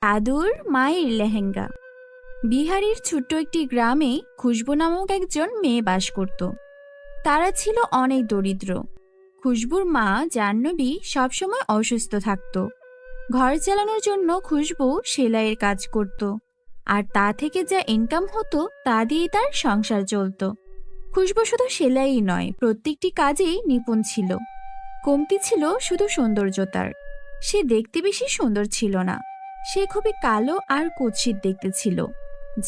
দাদুর মায়ের লেহেঙ্গা। বিহারের ছোট্ট একটি গ্রামে খুশবু নামক একজন মেয়ে বাস করত। তারা ছিল অনেক দরিদ্র। খুশবুর মা জাহ্নবী সবসময় অসুস্থ থাকত। ঘর চালানোর জন্য খুশবু সেলাইয়ের কাজ করত, আর তা থেকে যা ইনকাম হতো তা দিয়ে তার সংসার চলত। খুশবু শুধু সেলাই নয়, প্রত্যেকটি কাজেই নিপুণ ছিল। কমতি ছিল শুধু সৌন্দর্যতার। সে দেখতে বেশি সুন্দর ছিল না, সে খুবই কালো আর কুৎসিত দেখতে ছিল,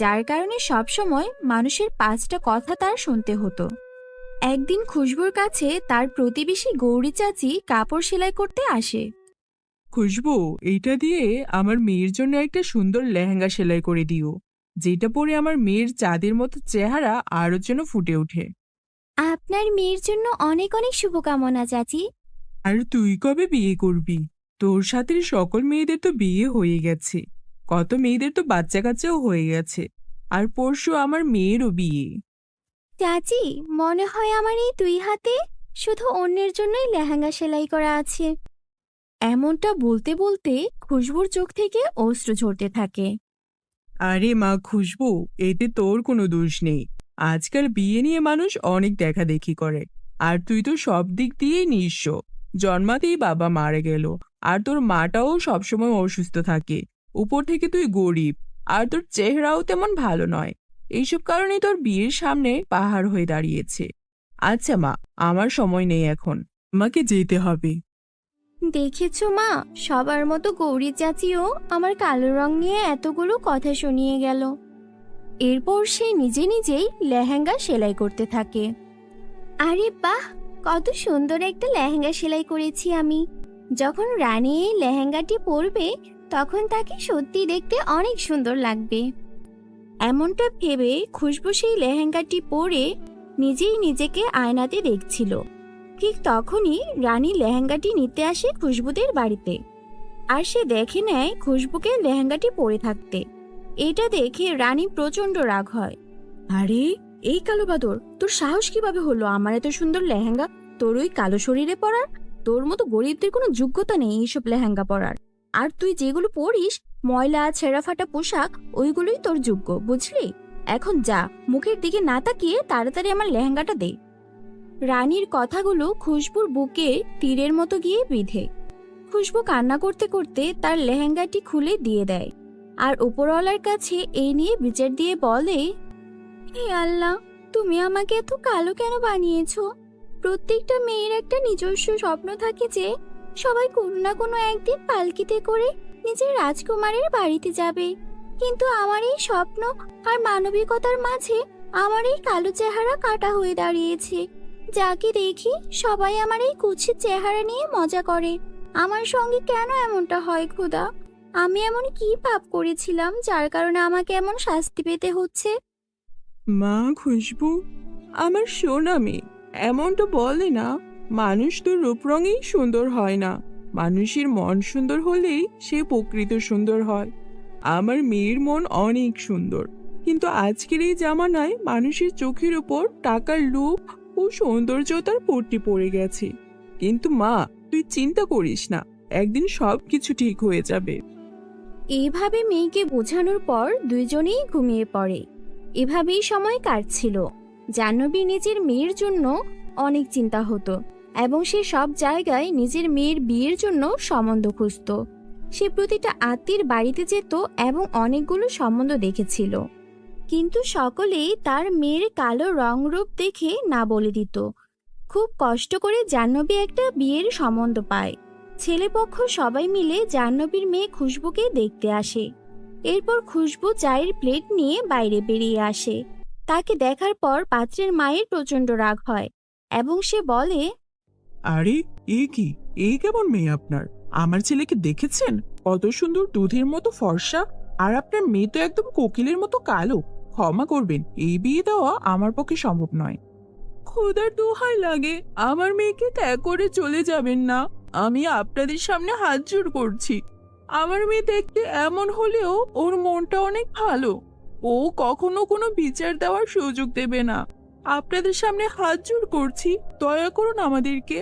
যার কারণে সবসময় মানুষের পাঁচটা কথা তার শুনতে হতো। একদিন খুশবুর কাছে তার প্রতিবেশী গৌরী চাচি কাপড় সেলাই করতে আসে। খুশবু, এইটা দিয়ে আমার মেয়ের জন্য একটা সুন্দর লেহেঙ্গা সেলাই করে দিও, যেটা পরে আমার মেয়ের চাঁদের মতো চেহারা আরো যেন ফুটে ওঠে। আপনার মেয়ের জন্য অনেক অনেক শুভকামনা চাচি। আর তুই কবে বিয়ে করবি? তোর সাথে সকল মেয়েদের তো বিয়ে হয়ে গেছে, কত মেয়েদের তো বাচ্চা কাচ্চাও হয়ে গেছে, আর পরশু আমার মেয়েরও বিয়ে। চাচি, মনে হয় আমার এই দুই হাতে শুধু অন্যের জন্যই লেহেঙ্গা সেলাই করা আছে। এমনটা বলতে বলতে খুশবুর চোখ থেকে অশ্রু ঝরতে থাকে। আরে মা খুশবু, এতে তোর কোনো দোষ নেই। আজকাল বিয়ে নিয়ে মানুষ অনেক দেখাদেখি করে, আর তুই তো সব দিক দিয়েই নিঃস্ব। জন্মাতেই বাবা মারা গেল, আর তোর মাটাও সবসময় অসুস্থ থাকে। উপর থেকে তুই গরিব, আর তোর চেহারাও তেমন ভালো নয়। এইসব কারণেই তোর বিয়ের সামনে পাহাড় হয়ে দাঁড়িয়েছে। আচ্ছা মা, আমার সময় নেই এখন, আমাকে যেতে হবে। দেখেছো মা, সবার মতো গৌরী চাচিও আমার কালো রং নিয়ে এতগুলো কথা শুনিয়ে গেল। এরপর সে নিজে নিজেই লেহেঙ্গা সেলাই করতে থাকে। আরে বাহ, কত সুন্দর একটা লেহেঙ্গা সেলাই করেছি আমি। যখন রানী এই লেহেঙ্গাটি পরবে তখন তাকে সত্যি দেখতে অনেক সুন্দর লাগবে। এমনটা ভেবে খুশবু সেই লেহেঙ্গাটি পরে নিজেই নিজেকে আয়নাতে দেখছিল। ঠিক তখনই রানী লেহেঙ্গাটি নিতে আসে খুশবুদের বাড়িতে, আর সে দেখে নেয় খুশবুকে লেহেঙ্গাটি পরে থাকতে। এটা দেখে রানী প্রচন্ড রাগ হয়। আরে, এই কালো বাদর, তোর সাহস কিভাবে হলো আমার এত সুন্দর লেহেঙ্গা তোর ওই কালো শরীরে পরার? তোর মতো গরিবদের কোনো যোগ্যতা নেই এইসব লেহেঙ্গা পরার। আর তুই যেগুলো পরিস, ময়লা ছেঁড়া ফাটা পোশাক, ওইগুলোই তোর যোগ্য, বুঝলি? এখন যা, মুখের দিকে না তাকিয়ে তাড়াতাড়ি আমার লেহেঙ্গাটা দে। রানীর কথাগুলো খুশবুর বুকে তীরের মতো গিয়ে বিঁধে। খুশবু কান্না করতে করতে তার লেহেঙ্গাটি খুলে দিয়ে দেয়, আর উপরওয়ালার কাছে এই নিয়ে বিচার দিয়ে বলে, হে আল্লাহ, তুমি আমাকে এত কালো কেন বানিয়েছো? প্রত্যেকটা মেয়ের একটা নিজস্ব স্বপ্ন থাকে যে সবাই কোনো না কোনো একদিন পালকিতে করে নিজের রাজকুমারের বাড়িতে যাবে, কিন্তু আমার এই স্বপ্ন আর মানবিকতার মাঝে আমার এই কালো চেহারা কাটা হয়ে দাঁড়িয়েছে। যাকে দেখি সবাই আমার এই কুৎসিত চেহারা নিয়ে মজা করে। আমার সঙ্গে কেন এমনটা হয় খোদা? আমি এমন কি পাপ করেছিলাম যার কারণে আমাকে এমন শাস্তি পেতে হচ্ছে? মা খুশবু, আমার সোনা মেয়ে, এমনটা বলে না। মানুষ তো রূপ রঙেই সুন্দর হয় না, মানুষের মন সুন্দর হলেই সে প্রকৃত সুন্দর হয়। আমার মেয়ের মন অনেক সুন্দর, কিন্তু আজকের এই জামানায় মানুষের চোখের উপর টাকার লোভ ও সৌন্দর্যতার পট্টি পড়ে গেছে। কিন্তু মা, তুই চিন্তা করিস না, একদিন সব কিছু ঠিক হয়ে যাবে। এইভাবে মেয়েকে বোঝানোর পর দুইজনেই ঘুমিয়ে পড়ে। এভাবেই সময় কাটছিল। জাহ্নবী নিজের মেয়ের জন্য অনেক চিন্তা হতো, এবং সে সব জায়গায় নিজের মেয়ের বিয়ের জন্য সম্বন্ধ খুঁজত। সে প্রতিটা আত্মীয়ের বাড়িতে যেত এবং অনেকগুলো সম্বন্ধ দেখেছিল, কিন্তু সকলেই তার মেয়ের কালো রং রূপ দেখে না বলে দিত। খুব কষ্ট করে জাহ্নবী একটা বিয়ের সম্বন্ধ পায়। ছেলেপক্ষ সবাই মিলে জাহ্নবীর মেয়ে খুশবুকে দেখতে আসে। এরপর খুশবু চায়ের প্লেট নিয়ে বাইরে বেরিয়ে আসে। তাকে দেখার পর পাত্রের মায়ের প্রচন্ড রাগ হয় এবং সে বলে, আরে, কি এই কেমন মেয়ে আপনার? আমার ছেলেকে দেখেছেন? কত সুন্দর দুধের মতো ফর্সা, আর আপনার মেয়ে তো একদম কোকিলের মতো কালো। ক্ষমা করবেন, এই বিয়ে দেওয়া আমার পক্ষে সম্ভব নয়। খোদার দোহাই লাগে, আমার মেয়েকে ত্যাগ করে চলে যাবেন না। আমি আপনাদের সামনে হাত জোড় করছি। আমার মেয়ে দেখতে এমন হলেও ওর মনটা অনেক ভালো। ও কখনো কোনো বিচার দেওয়ার সুযোগ দেবে না। আপনাদের সামনে হাত জোড় করছি, দয়া করুন আমাদেরকে।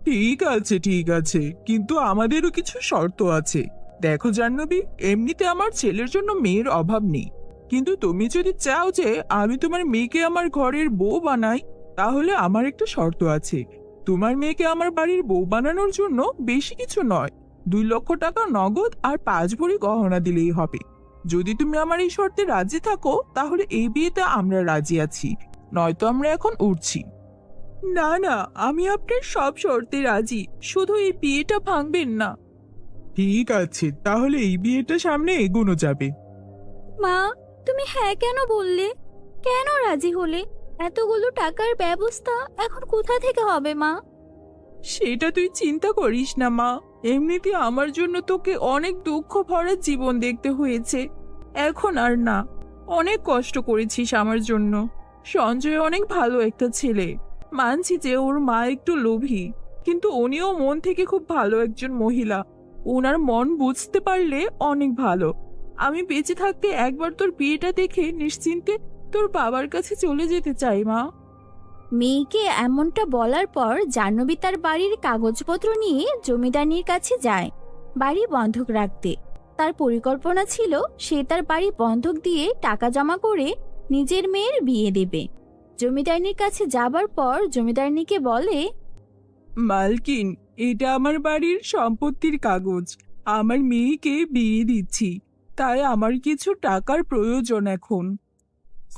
ঠিক আছে, কিন্তু আমাদেরও কিছু শর্ত আছে। দেখো জাহ্নবী, এমনিতে আমার ছেলের জন্য মেয়ের অভাব নেই, কিন্তু তুমি যদি চাও যে আমি তোমার মেয়েকে আমার ঘরের বউ বানাই, তাহলে আমার একটা শর্ত আছে। তোমার মেয়েকে আমার বাড়ির বউ বানানোর জন্য বেশি কিছু নয়, 2 লক্ষ টাকা নগদ আর 5 ভরি গহনা দিলেই হবে। যদি তুমি আমার এই শর্তে রাজি থাকো তাহলে এই বিয়েতে আমরা রাজি আছি, নয়তো আমরা এখন উঠছি। না না, আমি আপনার সব শর্তে রাজি, শুধু এই বিয়েটা ভাঙবেন না। ঠিক আছে, তাহলে এই বিয়েটা সামনে এগোনো যাবে। মা, তুমি হ্যাঁ কেন বললে? কেন রাজি হলে? এতগুলো টাকার ব্যবস্থা এখন কোথা থেকে হবে মা? সেটা তুই চিন্তা করিস না মা, এমনিতে আমার জন্য তোকে অনেক দুঃখ ভরা জীবন দেখতে হয়েছে, এখন আর না। অনেক কষ্ট করেছিস আমার জন্য। সঞ্জয় অনেক ভালো একটা ছেলে, মানছি যে ওর মা একটু লোভী, কিন্তু উনিও মন থেকে খুব ভালো একজন মহিলা। ওনার মন বুঝতে পারলে অনেক ভালো। আমি বেঁচে থাকতে একবার তোর বিয়েটা দেখে নিশ্চিন্তে তোর বাবার কাছে চলে যেতে চাই মা। মেয়েকে এমনটা বলার পর জাহ্নবী তার বাড়ির কাগজপত্র নিয়ে জমিদারনির কাছে যায় বাড়ি বন্ধক রাখতে। তার পরিকল্পনা ছিল সে তার বাড়ি বন্ধক দিয়ে টাকা জমা করে নিজের মেয়ের বিয়ে দেবে। জমিদারনির কাছে যাবার পর জমিদারনিকে বলে, মালকিন, এটা আমার বাড়ির সম্পত্তির কাগজ। আমার মেয়েকে বিয়ে দিচ্ছি, তাই আমার কিছু টাকার প্রয়োজন এখন।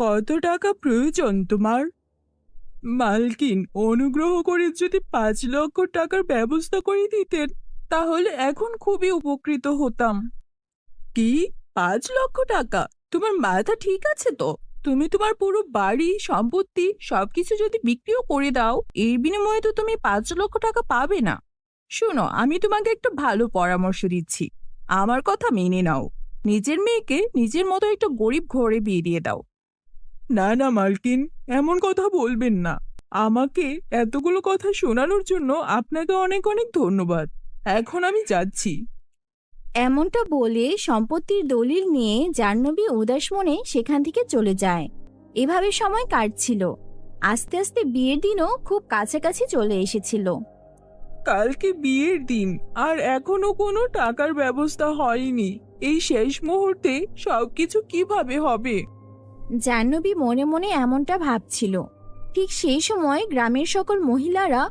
কত টাকা প্রয়োজন তোমার? মালকিন, অনুগ্রহ করে যদি 5 লক্ষ টাকার ব্যবস্থা করে দিতেন তাহলে এখন খুবই উপকৃত হতাম। কি, 5 লক্ষ টাকা? তোমার মাথা ঠিক আছে তো? তুমি তোমার পুরো বাড়ি সম্পত্তি সবকিছু যদি বিক্রিও করে দাও, এর বিনিময়ে তো তুমি 5 লক্ষ টাকা পাবে না। শোনো, আমি তোমাকে একটা ভালো পরামর্শ দিচ্ছি, আমার কথা মেনে নাও। নিজের মেয়েকে নিজের মতো একটা গরিব ঘরে বিয়ে দিয়ে দাও। না না মালকিন, এমন কথা বলবেন না। আমাকে এতগুলো কথা শোনানোর জন্য আপনাকে অনেক অনেক ধন্যবাদ। এখন আমি যাচ্ছি। এমনটা বলে সম্পত্তির দলিল নিয়ে জাহ্নবী উদাস মনে সেখান থেকে চলে যায়। এভাবে সময় কাটছিল। আস্তে আস্তে বিয়ের দিনও খুব কাছাকাছি চলে এসেছিল। কালকে বিয়ের দিন, আর এখনো কোনো টাকার ব্যবস্থা হয়নি। এই শেষ মুহূর্তে সবকিছু কিভাবে হবে? জাহ্নবী মনে মনে এমনটা ভাবছিল। ঠিক সেই সময় গ্রামের সকল মহিলারা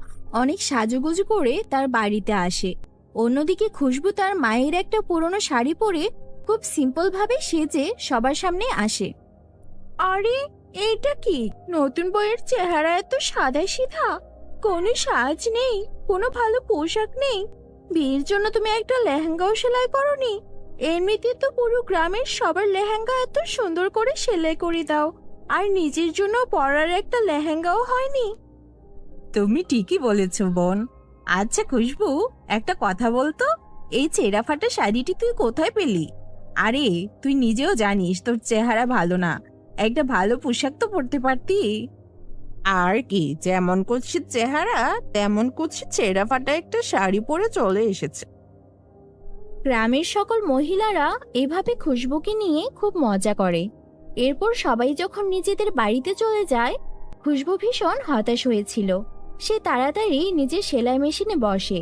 অনেক সাজুগুজু করে তার বাড়িতে আসে। অন্যদিকে খুশবু তার মায়ের একটা পুরনো শাড়ি পরে খুব সিম্পল ভাবে সেজে সবার সামনে আসে। আরে, এইটা কি? নতুন বউয়ের চেহারা এত সাদা সিধা, কোনো সাজ নেই, কোনো ভালো পোশাক নেই। বিয়ের জন্য তুমি একটা লেহেঙ্গাও সেলাই করনি? এমনিতে তো পুরো গ্রামের সবার লেহেঙ্গা এত সুন্দর করে সেলাই করে দাও, আর নিজের জন্য পরার একটা লেহেঙ্গাও হয়নি। তুমি ঠিকই বলেছ বোন। আচ্ছা খুশবু, একটা কথা বলতো, এই ছেঁড়া ফাটা শাড়িটি তুই কোথায় পেলি? আরে, তুই নিজেও জানিস তোর চেহারা ভালো না, একটা ভালো পোশাক তো পরতে পারতি। আর কি, যেমন কুৎসিত চেহারা তেমন কুৎসিত ছেঁড়া ফাটা একটা শাড়ি পরে চলে এসেছে। গ্রামের সকল মহিলারা এভাবে খুশবুকে নিয়ে খুব মজা করে। এরপর সবাই যখন নিজেদের বাড়িতে চলে যায়, খুশবু ভীষণ হতাশ হয়েছিল। সে তাড়াতাড়ি নিজের সেলাই মেশিনে বসে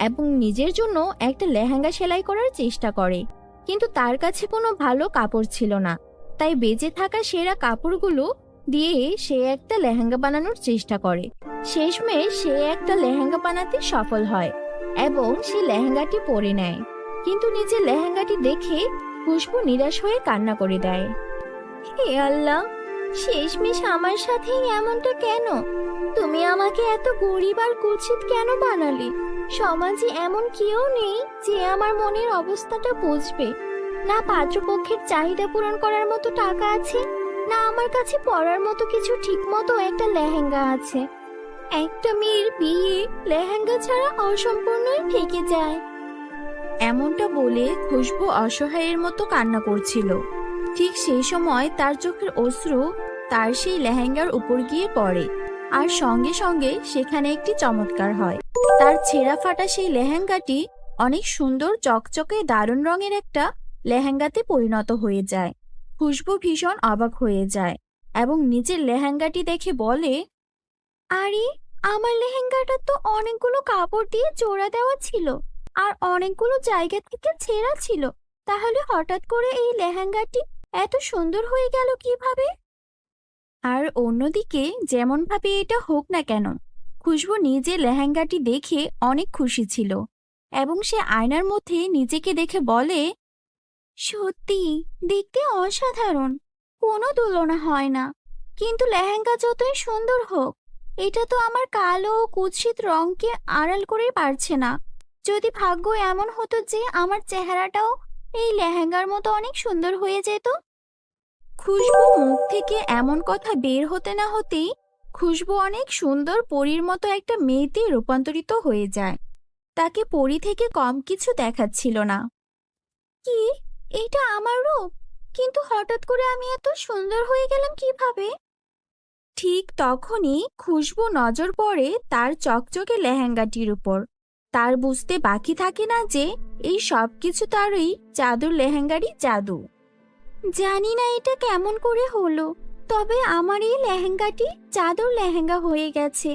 এবং নিজের জন্য একটা লেহেঙ্গা সেলাই করার চেষ্টা করে, কিন্তু তার কাছে কোনো ভালো কাপড় ছিল না। তাই বেঁচে থাকা সেরা কাপড়গুলো দিয়ে সে একটা লেহেঙ্গা বানানোর চেষ্টা করে। শেষমেশ সে একটা লেহেঙ্গা বানাতে সফল হয় এবং সে লেহেঙ্গাটি পরে নেয়। কিন্তু নিজের লেহেঙ্গাটি দেখে খুশবু নিরাশ হয়ে কান্না করে দেয়। হে আল্লাহ, শেষমেশ আমার সাথেই এমনটা কেন? তুমি আমাকে এত গরিব আর কুৎসিত কেন বানালে? সমাজে এমন কেউ নেই যে আমার মনের অবস্থাটা বুঝবে। না পাত্রপক্ষের চাহিদা পূরণ করার মতো টাকা আছে, না আমার কাছে পরার মতো কিছু ঠিক মতো একটা লেহেঙ্গা আছে। একটা মেয়ের বিয়ে লেহেঙ্গা ছাড়া অসম্পূর্ণই থেকে যায়। এমনটা বলে খুশবু অসহায়ের মতো কান্না করছিল। ঠিক সেই সময় তার চোখের অশ্রু তার সেই লেহেঙ্গার উপর গিয়ে পড়ে, আর সঙ্গে সঙ্গে সেখানে একটি চমৎকার হয়। তার ছেঁড়া ফাটা সেই লেহেঙ্গাটি অনেক সুন্দর চকচকে দারুণ রঙের একটা লেহেঙ্গাতে পরিণত হয়ে যায়। খুশবু ভীষণ অবাক হয়ে যায় এবং নিজের লেহেঙ্গাটি দেখে বলে, আরে, আমার লেহেঙ্গাটা তো অনেকগুলো কাপড় দিয়ে জোড়া দেওয়া ছিল, আর অনেকগুলো জায়গা থেকে ছেঁড়া ছিল। তাহলে হঠাৎ করে এই লেহেঙ্গাটি এত সুন্দর হয়ে গেল কিভাবে? আর অন্যদিকে যেমন ভাবে এটা হোক না কেন, খুশবু নিজে লেহেঙ্গাটি দেখে অনেক খুশি ছিল এবং সে আয়নার মধ্যে নিজেকে দেখে বলে, সত্যি দেখতে অসাধারণ, কোনো তুলনা হয় না। কিন্তু লেহেঙ্গা যতই সুন্দর হোক, এটা তো আমার কালো ও কুৎসিত রংকে আড়াল করে পারছে না। যদি ভাগ্য এমন হতো যে আমার চেহারাটাও এই লেহেঙ্গার মতো অনেক সুন্দর হয়ে যেত। খুশবু মুখ থেকে এমন কথা বের হতে না হতেই খুশবু অনেক সুন্দর পরীর মতো একটা মেয়েতে রূপান্তরিত হয়ে যায়। তাকে পরী থেকে কম কিছু দেখাচ্ছিল না। কি, এটা আমার রূপ? কিন্তু হঠাৎ করে আমি এত সুন্দর হয়ে গেলাম কিভাবে? ঠিক তখনই খুশবু নজর পড়ে তার চকচকে লেহেঙ্গাটির উপর। তার বুঝতে বাকি থাকে না যে এই সব কিছু তার ওই জাদুর লেহেঙ্গারই জাদু। জানি না এটা কেমন করে হলো, তবে আমার এই লেহেঙ্গাটি জাদুর লেহেঙ্গা হয়ে গেছে।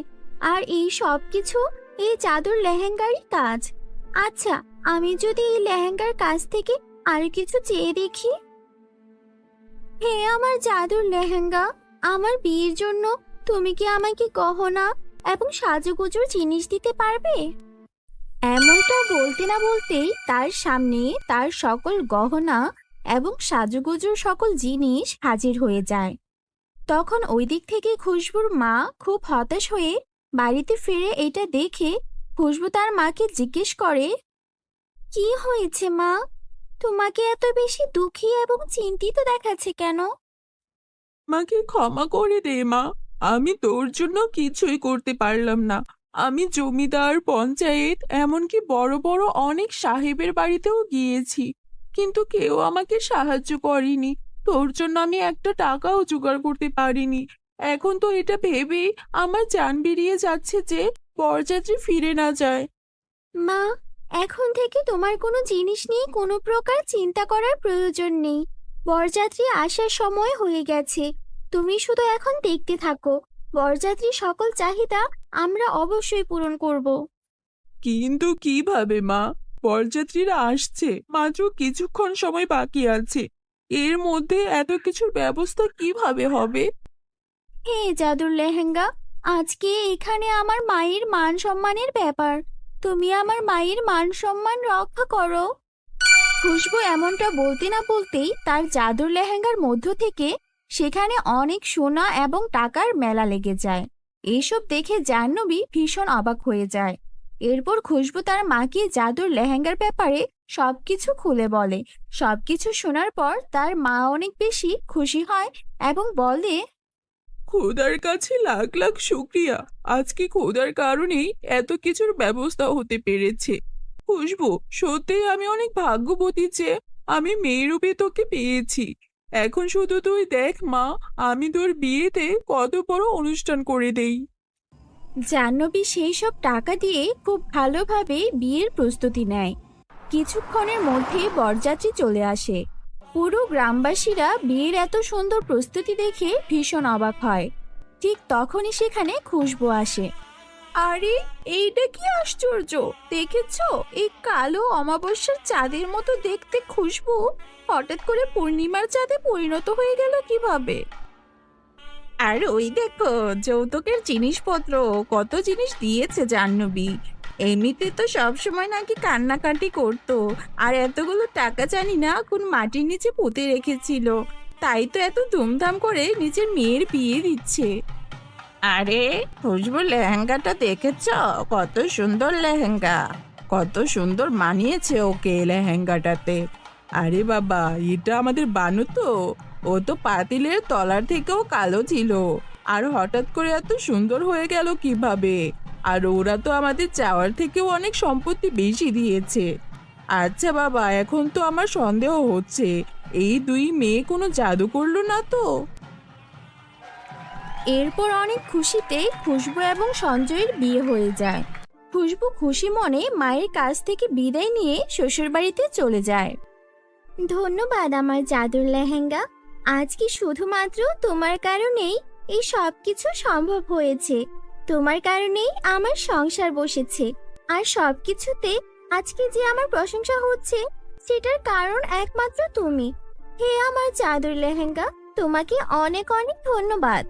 আর এই সব কিছু এই জাদুর লেহেঙ্গারই কাজ। আচ্ছা, আমি যদি এই লেহেঙ্গার কাছ থেকে আর কিছু চেয়ে দেখি। হে আমার জাদুর লেহেঙ্গা, আমার বিয়ের জন্য তুমি কি আমাকে গহনা এবং সাজুগুজুর জিনিস দিতে পারবে? এমনটা বলতে না বলতেই তার সামনে তার সকল গহনা এবং সাজুগুজুর সকল জিনিস হাজির হয়ে যায়। তখন ওই দিক থেকে খুশবুর মা খুব হতাশ হয়ে বাড়িতে ফিরে এটা দেখে খুশবু তার মাকে জিজ্ঞেস করে, কি হয়েছে মা? তোমাকে এত বেশি দুঃখী এবং চিন্তিত দেখাচ্ছে কেন? মাকে ক্ষমা করে দে মা, আমি তোর জন্য কিছুই করতে পারলাম না। আমি জমিদার, পঞ্চায়েত, এমনকি বড় বড় অনেক সাহেবের বাড়িতেও গিয়েছি, কিন্তু কেউ আমাকে সাহায্য করেনি। তোর জন্য আমি একটা টাকাও জোগাড় করতে পারিনি। এখন তো এটা ভেবেই আমার জান বেরিয়ে যাচ্ছে যে বরযাত্রী ফিরে না যায়। মা, এখন থেকে তোমার কোনো জিনিস নিয়ে কোনো প্রকার চিন্তা করার প্রয়োজন নেই। বরযাত্রী আসার সময় হয়ে গেছে। তুমি শুধু এখন দেখতে থাকো। বরযাত্রীর সকল চাহিদা আমরা অবশ্যই পূরণ করব। কিন্তু কিভাবে মা? বরযাত্রীরা আসছে, মাত্র কিছুক্ষণ সময় বাকি আছে। এর মধ্যে এত কিছুর ব্যবস্থা কিভাবে হবে? হে জাদুর লেহেঙ্গা, আজকে এখানে আমার মায়ের মান সম্মানের ব্যাপার। তুমি আমার মায়ের মান সম্মান রক্ষা করো। খুশবু এমনটা বলতে না বলতেই তার জাদুর লেহেঙ্গার মধ্য থেকে সেখানে অনেক সোনা এবং টাকার মেলা লেগে যায়। এইসব দেখে জাহ্নবী ভীষণ অবাক হয়ে যায়। এরপর খুশবু তার মাকে জাদুর লেহেঙ্গার ব্যাপারে সবকিছু খুলে বলে। সবকিছু শোনার পর তার মা অনেক বেশি খুশি হয় এবং বলে, খোদার কাছে লাখ লাখ শুক্রিয়া, আজকে খোদার কারণেই এত কিছুর ব্যবস্থা হতে পেরেছে। খুশবু, সত্যিই আমি অনেক ভাগ্যবতী যে আমি মেয়েরূপে তোকে পেয়েছি। এখন শুধু তুই দেখ মা, আমি তোর বিয়েতে কত বড় অনুষ্ঠান করে দেই। জাহ্নবী সেই সব টাকা দিয়ে খুব ভালোভাবে বিয়ের প্রস্তুতি নেয়। কিছুক্ষণের মধ্যে বরযাত্রী চলে আসে। পুরো গ্রামবাসীরা বিয়ের এত সুন্দর প্রস্তুতি দেখে ভীষণ অবাক হয়। ঠিক তখনই সেখানে খুশবু আসে। আরে, এইটা কি আশ্চর্য! দেখেছো, এই কালো অমাবস্যার চাঁদের মতো দেখতে খুশবু হঠাৎ করে পূর্ণিমার চাঁদে পরিণত হয়ে গেল কিভাবে? আর ওই দেখো, যৌতুকের জিনিসপত্র কত জিনিস দিয়েছে জাহ্নবী। এমনিতে তো সবসময় নাকি কান্নাকাটি করতো, আর এতগুলো টাকা জানি না কোন মাটির নিচে পুঁতে রেখেছিল। তাই তো এত ধুমধাম করে নিজের মেয়ের বিয়ে দিচ্ছে। আরে খুশবু, লেহেঙ্গাটা দেখেছ? কত সুন্দর লেহেঙ্গা, কত সুন্দর মানিয়েছে ওকে লেহেঙ্গাটাতে। আরে বাবা, এটা আমাদের বানু তো। ও তো পাতিলের তলার থেকেও কালো ছিল, আর হঠাৎ করে এত সুন্দর হয়ে গেল কিভাবে? আর ওরা তো আমাদের চাওয়ার থেকেও অনেক সম্পত্তি বেশি দিয়েছে। আচ্ছা বাবা, এখন তো আমার সন্দেহ হচ্ছে এই দুই মেয়ে কোনো জাদু করলো না তো? এরপর অনেক খুশিতে খুশবু এবং সঞ্জয়ের বিয়ে হয়ে যায়। খুশবু খুশি মনে মায়ের কাছ থেকে বিদায় নিয়ে শ্বশুরবাড়িতে চলে যায়। ধন্যবাদ আমার জাদুর লেহেঙ্গা। আজকে শুধুমাত্র তোমার কারণেই এই সব কিছু সম্ভব হয়েছে। তোমার কারণেই আমার সংসার বসেছে, আর সবকিছুতে আজকে যে আমার প্রশংসা হচ্ছে সেটার কারণ একমাত্র তুমি। হে আমার চাদর লেহেঙ্গা, তোমাকে অনেক অনেক ধন্যবাদ।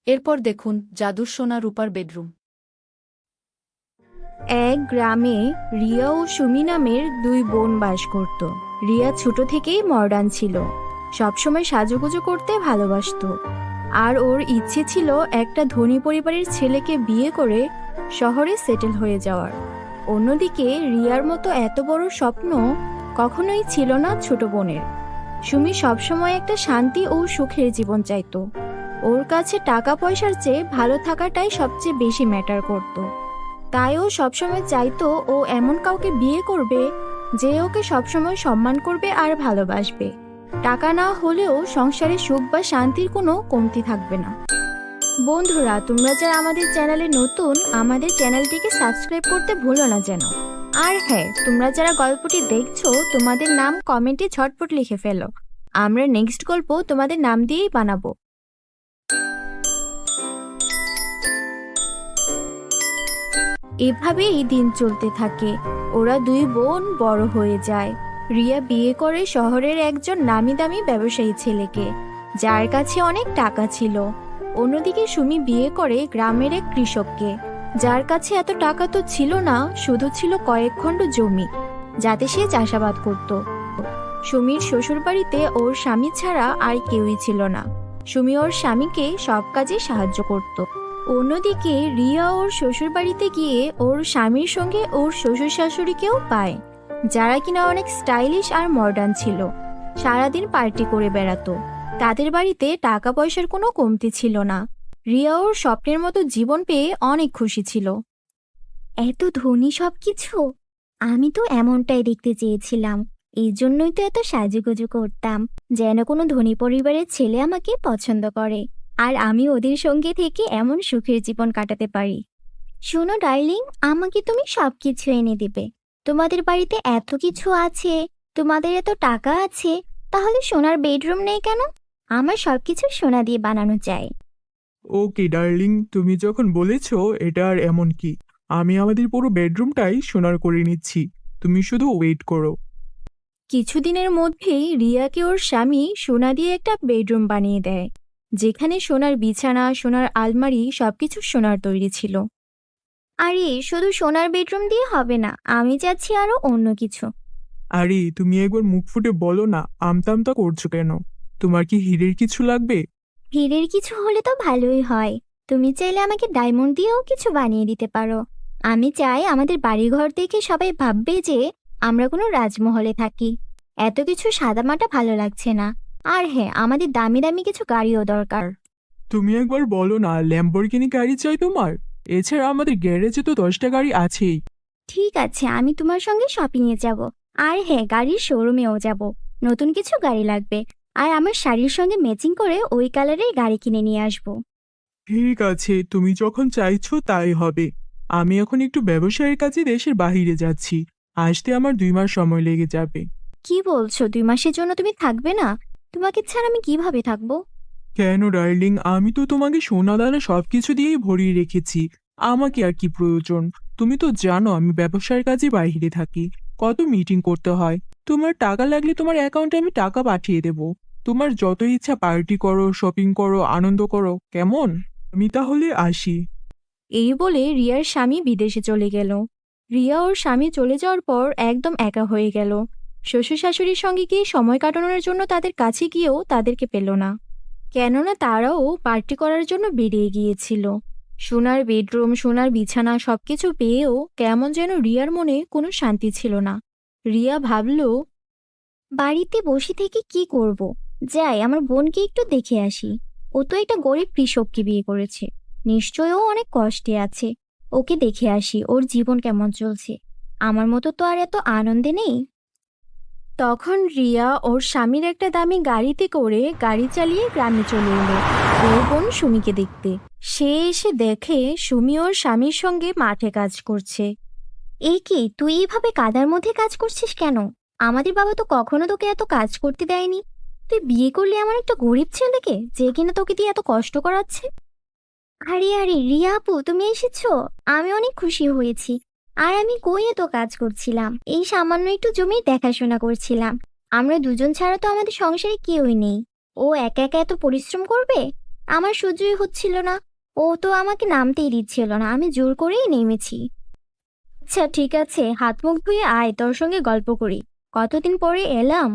এরপর দেখুন জাদুর সোনা রূপার বেডরুম। এক গ্রামে রিয়া ও সুমি নামের দুই বোন বাস করত। রিয়া ছোট থেকেই মডার্ন ছিল, সবসময় সাজুগুজু করতে ভালোবাসতো। আর ওর ইচ্ছে ছিল একটা ধনী পরিবারের ছেলেকে বিয়ে করে শহরে সেটেল হয়ে যাওয়ার। অন্যদিকে রিয়ার মতো এত বড় স্বপ্ন কখনোই ছিল না ছোট বোনের। সুমি সবসময় একটা শান্তি ও সুখের জীবন চাইতো। ওর কাছে টাকা পয়সার চেয়ে ভালো থাকাটাই সবচেয়ে বেশি ম্যাটার করত। তাই ও সবসময় চাইতো ও এমন কাউকে বিয়ে করবে যে ওকে সবসময় সম্মান করবে আর ভালোবাসবে। টাকা না হলেও সংসারে সুখ বা শান্তির কোনো কমতি থাকবে না। বন্ধুরা, তোমরা যারা আমাদের চ্যানেলে নতুন, আমাদের চ্যানেলটিকে সাবস্ক্রাইব করতে ভুলো না যেন। আর হ্যাঁ, তোমরা যারা গল্পটি দেখছো তোমাদের নাম কমেন্টে ঝটপট লিখে ফেলো। আমরা নেক্সট গল্প তোমাদের নাম দিয়েই বানাবো। এভাবেই দিন চলতে থাকে। ওরা দুই বোন বড় হয়ে যায়। রিয়া বিয়ে করে শহরের একজন নামি দামি ব্যবসায়ী ছেলেকে, যার কাছে অনেক টাকা ছিল। অন্যদিকে সুমি বিয়ে করে গ্রামের এক কৃষককে, যার কাছে এত টাকা তো ছিল না, শুধু ছিল কয়েক খণ্ড জমি, যাতে সে চাষাবাদ করত। সুমির শ্বশুরবাড়িতে ওর স্বামী ছাড়া আর কেউই ছিল না। সুমি ওর স্বামীকে সব কাজে সাহায্য করত। অন্যদিকে রিয়া ওর শ্বশুরবাড়িতে গিয়ে ওর স্বামীর সঙ্গে ওর শ্বশুর শাশুড়িকেও পায়, যারা কিনা অনেক স্টাইলিশ আর মডার্ন ছিল। সারাদিন পার্টি করে বেড়াতো। তাদের বাড়িতে টাকা পয়সার কোনো কমতি ছিল না। রিয়া ওর স্বপ্নের মতো জীবন পেয়ে অনেক খুশি ছিল। এত ধনী সবকিছু, আমি তো এমনটাই দেখতে চেয়েছিলাম। এই জন্যই তো এত সাজুগুজু করতাম, যেন কোনো ধনী পরিবারের ছেলে আমাকে পছন্দ করে আর আমি ওদের সঙ্গে থেকে এমন সুখের জীবন কাটাতে পারি। শোনো ডার্লিং, আমাকে তুমি সবকিছু এনে দিবে। তোমাদের বাড়িতে এত কিছু আছে, তোমাদের এত টাকা আছে, তাহলে সোনার বেডরুম নেই কেন? আমার সবকিছু সোনা দিয়ে বানানো চাই। ওকে ডার্লিং, তুমি যখন বলেছো এটা আর এমন কি, আমি আমাদের পুরো বেডরুমটাই সোনার করে নিচ্ছি। তুমি শুধু ওয়েট করো। কিছুদিনের মধ্যেই রিয়াকে ওর স্বামী সোনা দিয়ে একটা বেডরুম বানিয়ে দেয়, যেখানে সোনার বিছানা, সোনার আলমারি, সবকিছু সোনার তৈরি ছিল। আরে শুধু সোনার বেডরুম দিয়ে হবে না, আমি চাচ্ছি আরো অন্য কিছু। আরে তুমি একবার মুখ ফুটে বলো না, আমতা আমতা করছো কেন? তোমার কি হীরের কিছু লাগবে? হীরের কিছু হলে তো ভালোই হয়। তুমি চাইলে আমাকে ডায়মন্ড দিয়েও কিছু বানিয়ে দিতে পারো। আমি চাই আমাদের বাড়িঘর দেখে সবাই ভাববে যে আমরা কোনো রাজমহলে থাকি। এত কিছু সাদামাটা ভালো লাগছে না। আর হ্যাঁ, আমাদের দামি দামি কিছু গাড়িও দরকার। তুমি একবার বলো না, ল্যাম্বরগিনি গাড়ি চাই তোমার? এছাড়া আমাদের গ্যারেজে তো 10টা গাড়ি আছেই। ঠিক আছে, আমি তোমার সঙ্গে শপিংয়ে যাব। আর হ্যাঁ, গাড়ির শোরুমেও যাব। নতুন কিছু গাড়ি লাগবে, আর আমার শাড়ির সঙ্গে ম্যাচিং করে ওই কালারের গাড়ি কিনে নিয়ে আসবো। ঠিক আছে, তুমি যখন চাইছো তাই হবে। আমি এখন একটু ব্যবসায়ের কাজে দেশের বাহিরে যাচ্ছি। আসতে আমার 2 মাস সময় লেগে যাবে। কি বলছো? 2 মাসের জন্য তুমি থাকবে না? তোমাকে ছাড়া আমি কিভাবে থাকবো? কেন ডার্লিং, আমি তো তোমাকে সোনা দানা সবকিছু দিয়েই ভরিয়ে রেখেছি। আমাকে আর কি প্রয়োজন? তুমি তো জানো আমি ব্যবসার কাজে বাইরে থাকি, কত মিটিং করতে হয়। তোমার টাকা লাগলে তোমার অ্যাকাউন্টে আমি টাকা পাঠিয়ে দেব। তোমার যত ইচ্ছা পার্টি করো, শপিং করো, আনন্দ করো, কেমন? আমি তাহলে আসি। এই বলে রিয়ার স্বামী বিদেশে চলে গেল। রিয়া ওর স্বামী চলে যাওয়ার পর একদম একা হয়ে গেল। শ্বশুর শাশুড়ির সঙ্গে গিয়ে সময় কাটানোর জন্য তাদের কাছে গিয়েও তাদেরকে পেল না, কেননা তারাও পার্টি করার জন্য বেরিয়ে গিয়েছিল। সোনার বেডরুম, সোনার বিছানা সবকিছু পেয়েও কেমন যেন রিয়ার মনে কোনো শান্তি ছিল না। রিয়া ভাবল, বাড়িতে বসে থেকে কি করব? যাই, আমার বোনকে একটু দেখে আসি। ও তো একটা গরিব কৃষককে বিয়ে করেছে, নিশ্চয় ও অনেক কষ্টে আছে। ওকে দেখে আসি, ওর জীবন কেমন চলছে। আমার মতো তো আর এত আনন্দে নেই। তখন রিয়া ওর স্বামীর একটা দামি গাড়িতে করে গাড়ি চালিয়ে গ্রামে চলে এলো ওর বোন সুমিকে দেখতে। সে এসে দেখে সুমি ওর স্বামীর সঙ্গে মাঠে কাজ করছে। এই কি, তুই এইভাবে কাদার মধ্যে কাজ করছিস কেন? আমাদের বাবা তো কখনো তোকে এত কাজ করতে দেয়নি। তুই বিয়ে করলি আমার একটা গরিব ছেলেকে, যে কিনা তোকে দিয়ে এত কষ্ট করাচ্ছে। আরে আরে রিয়া আপু, তুমি এসেছো? আমি অনেক খুশি হয়েছি। আর আমি কই এত কাজ করছিলাম, এই সামান্য একটু জমির দেখাশোনা করছিলাম। আমরা দুজন ছাড়া তো আমাদের সংসারে কেউই নেই। ও একা একা এত পরিশ্রম করবে, আমার সহ্যই হচ্ছিল না। ও তো আমাকে নামতেই দিচ্ছিল না, আমি জোর করেই নেমেছি। আচ্ছা ঠিক আছে, হাত মুখ ধুয়ে আয়, তোর সঙ্গে গল্প করি। কতদিন পরে এলাম।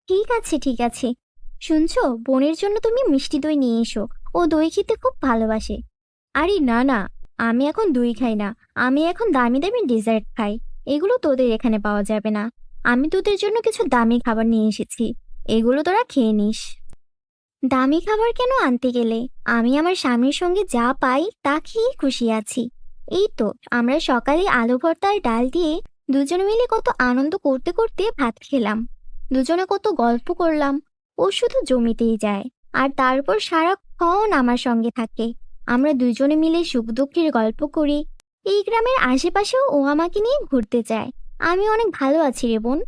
ঠিক আছে ঠিক আছে। শুনছো, বোনের জন্য তুমি মিষ্টি দই নিয়ে এসো, ও দই খেতে খুব ভালোবাসে। আরে না না, আমি এখন দই খাই না, আমি এখন দামি দামি ডেজার্ট খাই। এগুলো তোদের এখানে পাওয়া যাবে না। আমি তোদের জন্য কিছু দামি খাবার নিয়ে এসেছি, এগুলো তোরা খেয়ে নিস। দামি খাবার কেন আনতে গেলে? আমি আমার স্বামীর সঙ্গে যা পাই তা খেয়ে খুশি আছি। এই তো আমরা সকালে আলু ভর্তা আর ডাল দিয়ে দুজনে মিলে কত আনন্দ করতে করতে ভাত খেলাম। দুজনে কত গল্প করলাম। ও শুধু জমিতেই যায় আর তারপর সারাক্ষণ আমার সঙ্গে থাকে। আমরা দুজনে মিলে সুখ দুঃখের গল্প করি। এই গ্রামের আশেপাশেও ও আমাকে নিয়ে ঘুরতে যায়। আমি অনেক ভালো আছি রে বোন।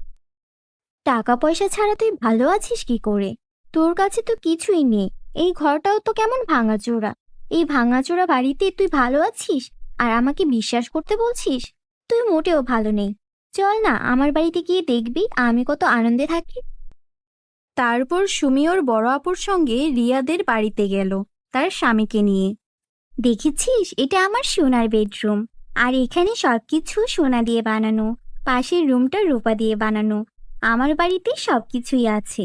টাকা পয়সা ছাড়া তুই ভালো আছিস কি করে? তোর কাছে তো কিছুই নেই, এই ঘরটাও তো কেমন ভাঙাচোরা। এই ভাঙাচোরা বাড়িতে তুই ভালো আছিস আর আমাকে বিশ্বাস করতে বলছিস? তুই মোটেও ভালো নেই। চল না আমার বাড়িতে গিয়ে দেখবি আমি কত আনন্দে থাকি। তারপর সুমি ওর বড় আপুর সঙ্গে রিয়াদের বাড়িতে গেল তার স্বামীকে নিয়ে। দেখেছিস, এটা আমার সোনার বেডরুম। আর এখানে সবকিছু সোনা দিয়ে বানানো, পাশের রুমটা রূপা দিয়ে বানানো। আমার বাড়িতে সবকিছুই আছে।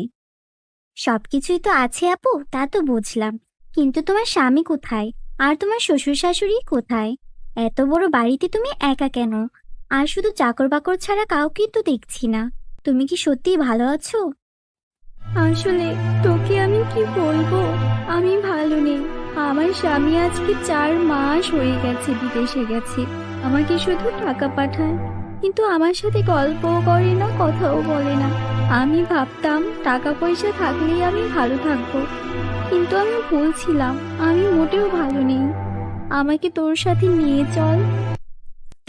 সবকিছুই তো আছে আপু, তা তো বুঝলাম, কিন্তু তোমার স্বামী কোথায়? আর তোমার শ্বশুর শাশুড়ি কোথায়? এত বড় বাড়িতে তুমি একা কেন? আর শুধু চাকর বাকর ছাড়া কাউকেই তো দেখছি না। তুমি কি সত্যিই ভালো আছো? আসলে তোকে আমি কি বলবো, আমি ভালো নেই। আমার স্বামী আজকে 4 মাস হয়ে গেছে বিদেশে গেছে। আমাকে শুধু টাকা পাঠায়, কিন্তু আমার সাথে গল্পও করে না, কথাও বলে না। আমি ভাবতাম টাকা পয়সা থাকলেই আমি ভালো থাকবো, কিন্তু আমি ভুল ছিলাম। আমি মোটেও ভালো নেই। আমাকে তোর সাথে নিয়ে চল।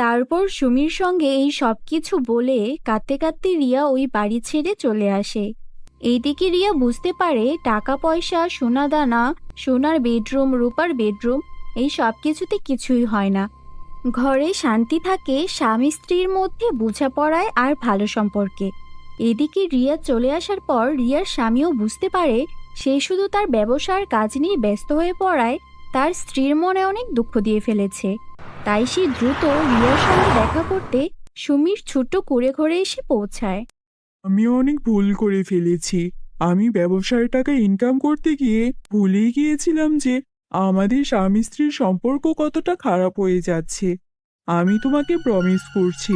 তারপর সুমির সঙ্গে এই সব কিছু বলে কাঁদতে কাঁদতে রিয়া ওই বাড়ি ছেড়ে চলে আসে। এইদিকে রিয়া বুঝতে পারে টাকা পয়সা, সোনা দানা, সোনার বেডরুম, রূপার বেডরুম, এই সব কিছুতে কিছুই হয় না। ঘরে শান্তি থাকে স্বামী স্ত্রীর মধ্যে বোঝাপড়ায় আর ভালো সম্পর্কে। এদিকে রিয়া চলে আসার পর রিয়ার স্বামীও বুঝতে পারে সে শুধু তার ব্যবসার কাজ নিয়ে ব্যস্ত হয়ে পড়ায় তার স্ত্রীর মনে অনেক দুঃখ দিয়ে ফেলেছে। তাই সে দ্রুত রিয়ার সঙ্গে দেখা করতে সুমির ছোট্ট কুঁড়ে ঘরে এসে পৌঁছায়। আমি অনেক ভুল করে ফেলেছি। আমি ব্যবসার টাকা ইনকাম করতে গিয়ে ভুলেই গিয়েছিলাম যে আমাদের স্বামী স্ত্রীর সম্পর্ক কতটা খারাপ হয়ে যাচ্ছে। আমি তোমাকে প্রমিস করছি,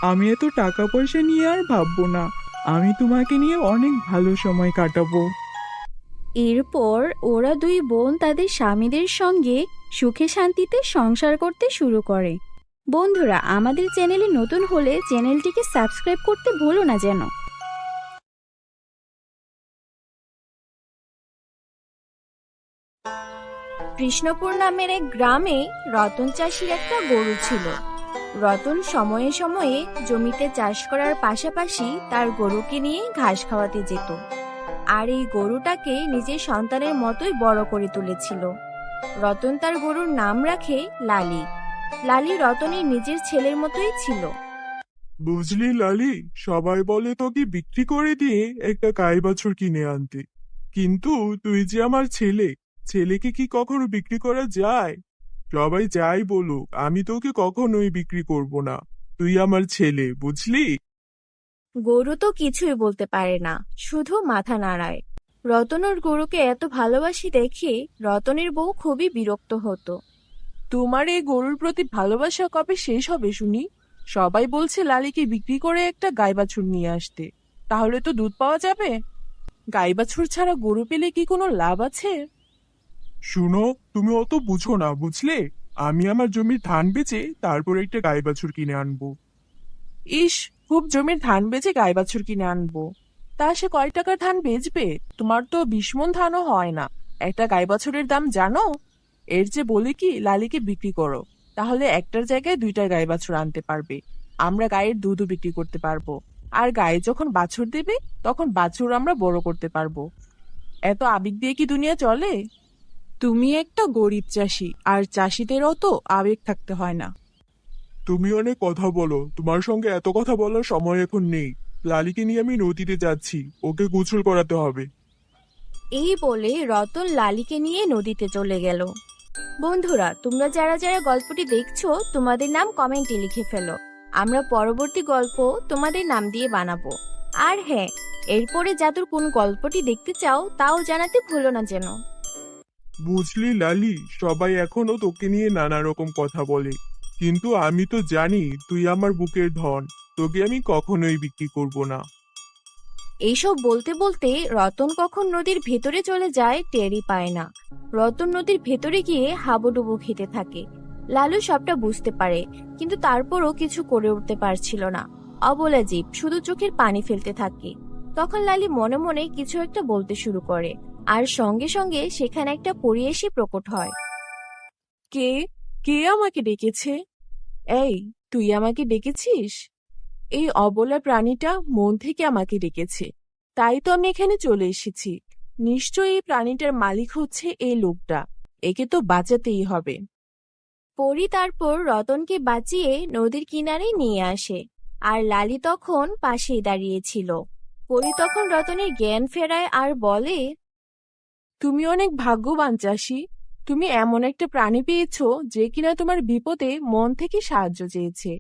আমি এত টাকা পয়সা নিয়ে আর ভাববো না। আমি তোমাকে নিয়ে অনেক ভালো সময় কাটাবো। এরপর ওরা দুই বোন তাদের স্বামীদের সঙ্গে সুখে শান্তিতে সংসার করতে শুরু করে। বন্ধুরা, আমাদের চ্যানেলে নতুন হলে চ্যানেলটিকে সাবস্ক্রাইব করতে ভুলো না যেন। কৃষ্ণপুর নামের এক গ্রামে রতন চাষির একটা গরু ছিল। রতন সময়ে সময়ে জমিতে চাষ করার পাশাপাশি তার গরুকে নিয়ে ঘাস খাওয়াতে যেত। আর এই গরুটাকে নিজের সন্তানের মতোই বড় করে তুলেছিল। রতন তার গরুর নাম রাখে লালি। লালি রতনের নিজের ছেলের মতোই ছিল। বুঝলি লালি, সবাই বলে তোকে বিক্রি করে দিয়ে একটা গাই বাছুর কিনে আনতে, কিন্তু তুই যে আমার ছেলে, ছেলেকে কি কখনো বিক্রি করা যায়? সবাই যাই বলুক, আমি তোকে কখনোই বিক্রি করব না। তুই আমার ছেলে, বুঝলি? গরু তো কিছুই বলতে পারে না, শুধু মাথা নাড়ায়। রতন ওর গরুকে এত ভালোবাসি দেখে রতনের বউ খুবই বিরক্ত হতো। তোমার এই গরুর প্রতি ভালোবাসা কবে শেষ হবে শুনি? সবাই বলছে লালিকে বিক্রি করে একটা গাই বাছুর নিয়ে আসতে, তাহলে তো দুধ পাওয়া যাবে। গাই বাছুর ছাড়া গরু পেলে কি কোনো লাভ আছে? শুনো, তুমি অত বুঝো না, বুঝলে? আমি আমার জমির ধান বেচে তারপর একটা গাই বাছুর কিনে আনবো। ইস, খুব জমির ধান বেচে গাই বাছুর কিনে আনবো? তা সে কয় টাকার ধান বেচবে? তোমার তো 20 মণ ধানও হয় না। একটা গাই বাছুরের দাম জানো? এর যে বলি কি লালিকে বিক্রি করো, তাহলে একটার জায়গায় 2টা গাই বাছুর আনতে পারবে। আমরা গায়ের দুধও বিক্রি করতে পারবো, আর গায়ে যখন বাছুর দেবে তখন বাছুর আমরা বড় করতে পারবো। এত আবেগ দিয়ে কি দুনিয়া চলে? তুমি একটা গরিব চাষি, আর চাষিদেরও তো আবেগ থাকতে হয় না। তুমি অনেক কথা বলো, তোমার সঙ্গে এত কথা বলার সময় এখন নেই। লালিকে নিয়ে আমি নদীতে যাচ্ছি, ওকে গোসল করাতে হবে। এই বলে রতন লালিকে নিয়ে নদীতে চলে গেল। বন্ধুরা, তোমরা যারা যারা গল্পটি দেখছো তোমাদের নাম কমেন্টে লিখে ফেলো। আমরা পরবর্তী গল্প তোমাদের নাম দিয়ে বানাবো। আর হ্যাঁ, এরপরে জাদুর কোন গল্পটি দেখতে চাও তাও জানাতে ভুলো না যেন। বুঝলি লালি, সবাই এখনো তোকে নিয়ে নানা রকম কথা বলে, কিন্তু আমি তো জানি তুই আমার বুকের ধন। তোকে আমি কখনোই বিক্রি করব না। এইসব বলতে বলতে রতন কখন নদীর ভেতরে চলে যায় টেরই পায় না। রতন নদীর ভেতরে গিয়ে হাবুডুবু খেতে থাকে। লালু সবটা বুঝতে পারে, কিন্তু তারপরও কিছু করে উঠতে পারছিল না। অবলা জীব শুধু চোখের পানি ফেলতে থাকে। তখন লালি মনে মনে কিছু একটা বলতে শুরু করে, আর সঙ্গে সঙ্গে সেখানে একটা পরী এসে প্রকট হয়। কে কে আমাকে ডেকেছে? এই, তুই আমাকে ডেকেছিস? এই অবলা প্রাণীটা মন থেকে আমাকে ডেকেছে, তাই তো আমি এখানে চলে এসেছি। নিশ্চয়ই এই প্রাণীটার মালিক হচ্ছে এই লোকটা, একে তো বাঁচাতেই হবে। পরী তারপর রতনকে বাঁচিয়ে নদীর কিনারে নিয়ে আসে, আর লালি তখন পাশেই দাঁড়িয়েছিল। পরী তখন রতনের জ্ঞান ফেরায় আর বলে, তুমি অনেক ভাগ্যবান চাষি। তুমি এমন একটা প্রাণী পেয়েছো যে কিনা তোমার বিপদে মন থেকে সাহায্য চেয়েছে,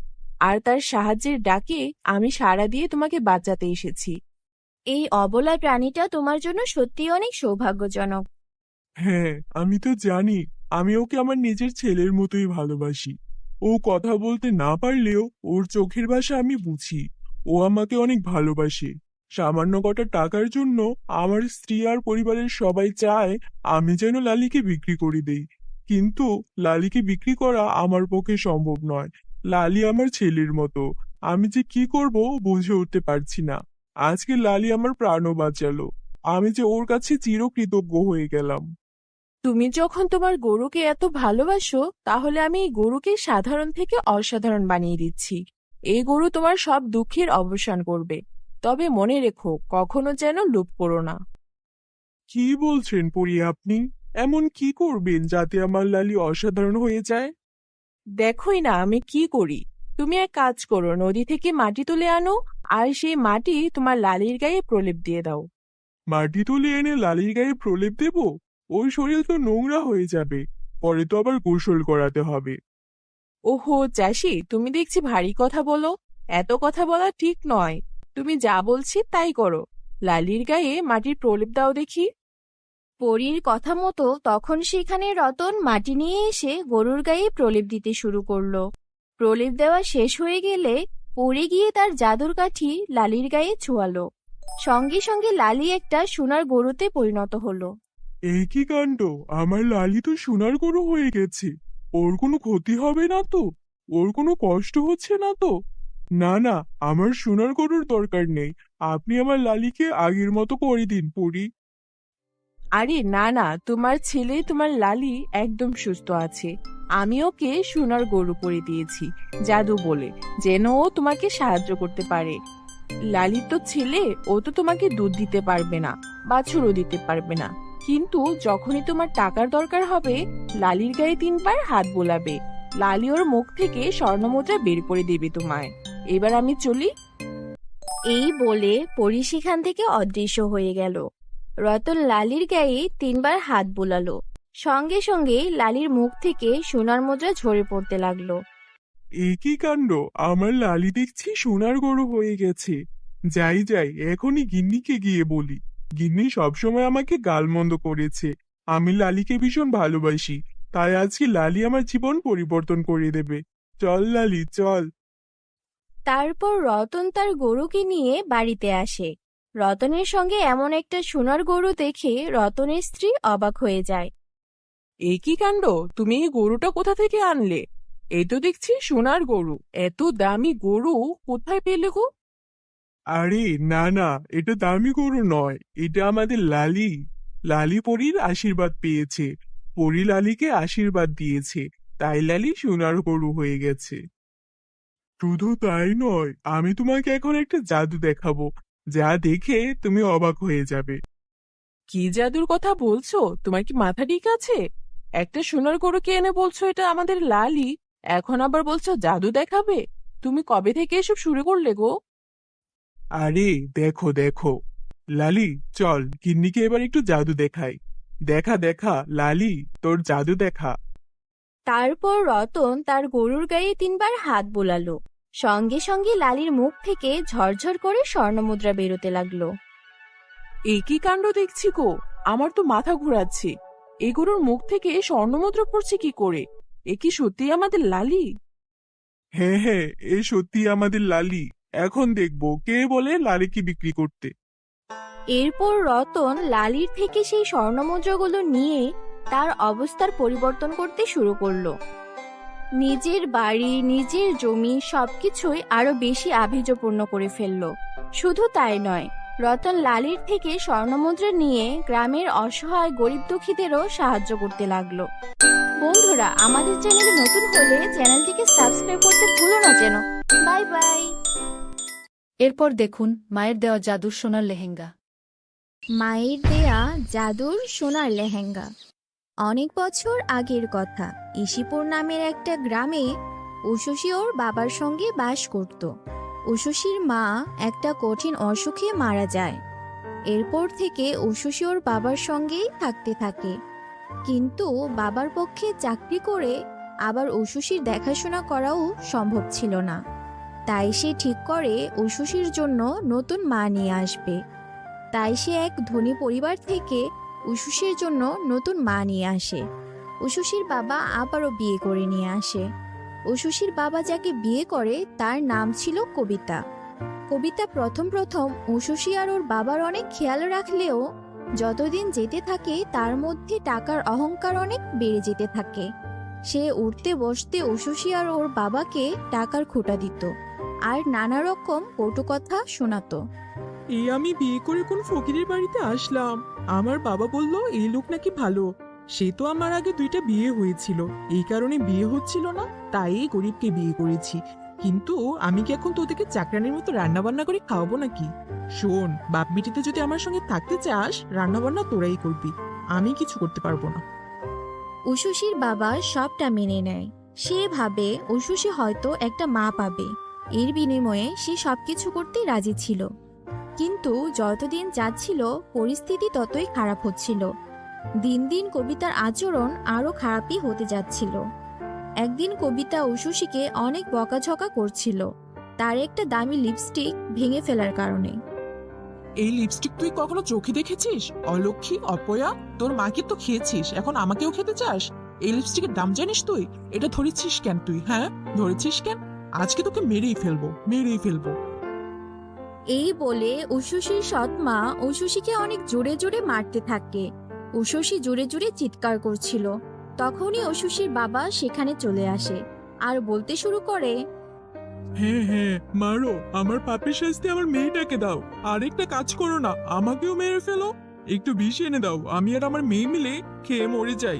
আর তার সাহায্যের ডাকে আমি সাড়া দিয়ে তোমাকে বাঁচাতে এসেছি। এই অবলা প্রাণীটা তোমার জন্য সত্যি অনেক সৌভাগ্যজনক। হ্যাঁ, আমি তো জানি। আমি ওকে আমার নিজের ছেলের মতোই ভালোবাসি। ও কথা বলতে না পারলেও ওর চোখের ভাষা আমি বুঝি। ও আমাকে অনেক ভালোবাসে। সামান্য কটা টাকার জন্য আমার স্ত্রী আর পরিবারের সবাই চায় আমি যেন লালিকে বিক্রি করে দেই, কিন্তু লালিকে বিক্রি করা আমার পক্ষে সম্ভব নয়। লালি আমার ছেলের মতো। আমি যে কি করব বুঝে উঠতে পারছি না। আজকে লালি আমার প্রাণও বাঁচালো। আমি যে ওর কাছে চিরকৃতজ্ঞ হয়ে গেলাম। তুমি যখন তোমার গরুকে এত ভালোবাসো, তাহলে আমি এই গরুকে সাধারণ থেকে অসাধারণ বানিয়ে দিচ্ছি। এই গরু তোমার সব দুঃখের অবসান করবে। তবে মনে রেখো, কখনো যেন লোভ করো না। কি বলছেন পরি আপনি? এমন কি করবেন যাতে আমার লালি অসাধারণ হয়ে যায়? দেখোই না আমি কি করি। তুমি এক কাজ করো, নদী থেকে মাটি তুলে আনো, আর সেই মাটি তোমার লালির গায়ে প্রলেপ দিয়ে দাও। মাটি তুলে এনে লালির গায়ে প্রলেপ দেব? ওই শরীর তো নোংরা হয়ে যাবে। পরে তো আবার গোসল করাতে হবে। ওহো চাষি, তুমি দেখছি ভারী কথা বলো। এত কথা বলা ঠিক নয়। তুমি যা বলছি তাই করো। লালির গায়ে মাটির প্রলেপ দাও দেখি। পরীর কথা মতো তখন সেখানে রতন মাটি নিয়ে এসে গরুর গায়ে প্রলেপ দিতে শুরু করলো। প্রলেপ দেওয়া শেষ হয়ে গেলে পরী গিয়ে তার জাদুর কাঠি লালির গায়ে ছোঁয়ালো। সঙ্গে সঙ্গে লালি একটা সোনার গরুতে পরিণত হলো। এই কি কাণ্ড! আমার লালি তো সোনার গরু হয়ে গেছে। ওর কোনো ক্ষতি হবে না তো? ওর কোনো কষ্ট হচ্ছে না তো? না না, আমার সোনার গরুর দরকার নেই। আপনি আমার লালিকে আগের মতো করে দিন পরি। আরে না না, তোমার ছেলে তোমার লালি একদম সুস্থ আছে। আমি ওকে সোনার গরু করে দিয়েছি জাদু বলে, যেন ও তোমাকে সাহায্য করতে পারে। লালি তো ছেলে, ও তো তোমাকে দুধ দিতে পারবে না, বাছুরও দিতে পারবে না। কিন্তু যখনই তোমার টাকার দরকার হবে, লালির গায়ে 3 বার হাত বোলাবে। লালি ওর মুখ থেকে স্বর্ণমুদ্রা বের করে দেবে তোমায়। এবার আমি চলি। এই বলে পরী সেখান থেকে অদৃশ্য হয়ে গেল। রতন লালির গায়ে 3 বার হাত বুলালো। সঙ্গে সঙ্গে লালির মুখ থেকে সোনার মুদ্রা ঝরে পড়তে লাগলো। এ কি কাণ্ড! আমার লালি দেখছি সোনার গরু হয়ে গেছে। যাই যাই, এখনই গিন্নিকে গিয়ে বলি। গিন্নি সবসময় আমাকে গালমন্দ করেছে। আমি লালিকে ভীষণ ভালোবাসি, তাই আজকে লালি আমার জীবন পরিবর্তন করে দেবে। চল লালি, চল। তারপর রতন তার গরুকে নিয়ে বাড়িতে আসে। রতনের সঙ্গে এমন একটা সোনার গরু দেখে রতনের স্ত্রী অবাক হয়ে যায়। এ কি কাণ্ড! তুমি এই গরুটা কোথা থেকে আনলে? এই তো দেখছি সোনার গরু। এত দামি গরু কোথায় পেলে গো? আরে না না, এটা দামি গরু নয়, এটা আমাদের লালি। লালি পরীর আশীর্বাদ পেয়েছে। পরী লালিকে আশীর্বাদ দিয়েছে, তাই লালি সোনার গরু হয়ে গেছে। শুধু তাই নয়, আমি তোমাকে এখন একটা জাদু দেখাবো, যা দেখে তুমি অবাক হয়ে যাবে। কি জাদুর কথা বলছো? তোমার কি মাথা ঠিক আছে? একটা সোনার গরুকে এনে বলছো এটা আমাদের লালি, এখন আবার বলছো জাদু দেখাবে। তুমি কবে থেকে এসব শুরু করলে গো? আরে দেখো দেখো, লালি, চল গিন্নিকে এবার একটু জাদু দেখাই। দেখা দেখা লালি, তোর জাদু দেখা। তারপর রতন তার গরুর গায়ে 3বার হাত বোলালো। সঙ্গে সঙ্গে লালির মুখ থেকে ঝরঝর করে স্বর্ণমুদ্রা বেরোতে লাগলো। এ কি কাণ্ড দেখছি গো, আমার তো মাথা ঘোরাচ্ছে। এই গরুর মুখ থেকে স্বর্ণমুদ্রা পড়ছে কি করে? এ কি সত্যি আমাদের লালি? হ্যাঁ হ্যাঁ, এ সত্যি আমাদের লালি। এখন দেখবো কে বলে লালিকে বিক্রি করতে। এরপর রতন লালির থেকে সেই স্বর্ণমুদ্রাগুলো নিয়ে তার অবস্থার পরিবর্তন করতে শুরু করলো। নিজের বাড়ি, নিজের জমি সবকিছুই আরো বেশি আভিজাত্যপূর্ণ করে ফেললো। শুধু তাই নয়, রতন লালির থেকে স্বর্ণমুদ্রা নিয়ে গ্রামের অসহায় গরিব দুঃখীদেরও সাহায্য করতে লাগলো। বন্ধুরা, আমাদের চ্যানেলে নতুন হলে চ্যানেলটিকে সাবস্ক্রাইব করতে ভুলো না যেন। Bye bye. এরপর দেখুন মায়ের দেওয়া জাদুর সোনার লেহেঙ্গা। মায়ের দেয়া জাদুর সোনার লেহেঙ্গা। অনেক বছর আগের কথা, ইসিপুর নামের একটা গ্রামে উষসী ওর বাবার সঙ্গে বাস করত। উষসীর মা একটা কঠিন অসুখে মারা যায়। এরপর থেকে উষসী ওর বাবার সঙ্গেই থাকতে থাকে। কিন্তু বাবার পক্ষে চাকরি করে আবার উষসীর দেখাশোনা করাও সম্ভব ছিল না। তাই সে ঠিক করে উষসীর জন্য নতুন মা নিয়ে আসবে। তাই সে এক ধনী পরিবার থেকে উষসীর জন্য নতুন মা নিয়ে আসে। উষসীর বাবা আবারও বিয়ে করে নিয়ে আসে। উষসীর বাবা যাকে বিয়ে করে তার নাম ছিল কবিতা। কবিতা প্রথম প্রথম উষসী আর ওর বাবার অনেক খেয়াল রাখলেও যতদিন যেতে থাকে তার মধ্যে টাকার অহংকার অনেক বেড়ে যেতে থাকে। সে উঠতে বসতে উষসী আর ওর বাবাকে টাকার খোঁটা দিত আর নানা রকম কটু কথা শোনাতো। এই আমি বিয়ে করে কোন ফকিরের বাড়িতে আসলাম? আমার বাবা বলল এই লোক নাকি ভালো। সে তো আমার আগে 2টা বিয়ে হয়েছিল, এই কারণে বিয়ে হচ্ছিল না, তাই এই গরিবকে বিয়ে করেছি। কিন্তু আমি কি এখন তোদেরকে চাকরানির মতো রান্না বান্না করে খাওয়াবো নাকি? শোন, বাপ বিটিতে যদি আমার সঙ্গে থাকতে চাস, রান্না বান্না তোরাই করবি, আমি কিছু করতে পারবো না। উষসীর বাবা সবটা মেনে নেয়। সে ভাবে উষসী হয়তো একটা মা পাবে, এর বিনিময়ে সে সবকিছু করতে রাজি ছিল। কিন্তু যতদিন যাচ্ছিল পরিস্থিতি ততই খারাপ হচ্ছিল। দিন দিন কবিতার আচরণ আরো খারাপই হতে যাচ্ছিল। একদিন কবিতা উষসীকে অনেক বকাঝকা করছিল তার একটা দামি লিপস্টিক ভেঙে ফেলার কারণে। এই লিপস্টিক তুই কখনো চোখে দেখেছিস? অলক্ষী, অপয়া, তোর মাকে তো খেয়েছিস, এখন আমাকেও খেতে চাস? এই লিপস্টিকের দাম জানিস তুই? এটা ধরেছিস কেন তুই? হ্যাঁ, ধরেছিস কেন? আজকে তোকে মেরেই ফেলবো, মেরেই ফেলবো। এই বলে উষসীর সৎমা উষসীকে অনেক জোরে জোরে মারতে থাকে। উষসী জোরে জোরে চিৎকার করছিল। তখনই উষসীর বাবা সেখানে চলে আসে আর বলতে শুরু করে, হ্যাঁ হ্যাঁ, মারো, আমার পাপের শাস্তি আমার মেয়েটাকে দাও। আরেকটা কাজ করো না, আমাকেও মেরে ফেলো। একটু বিষ এনে দাও, আমি আর আমার মেয়ে মিলে খেয়ে মরে যাই,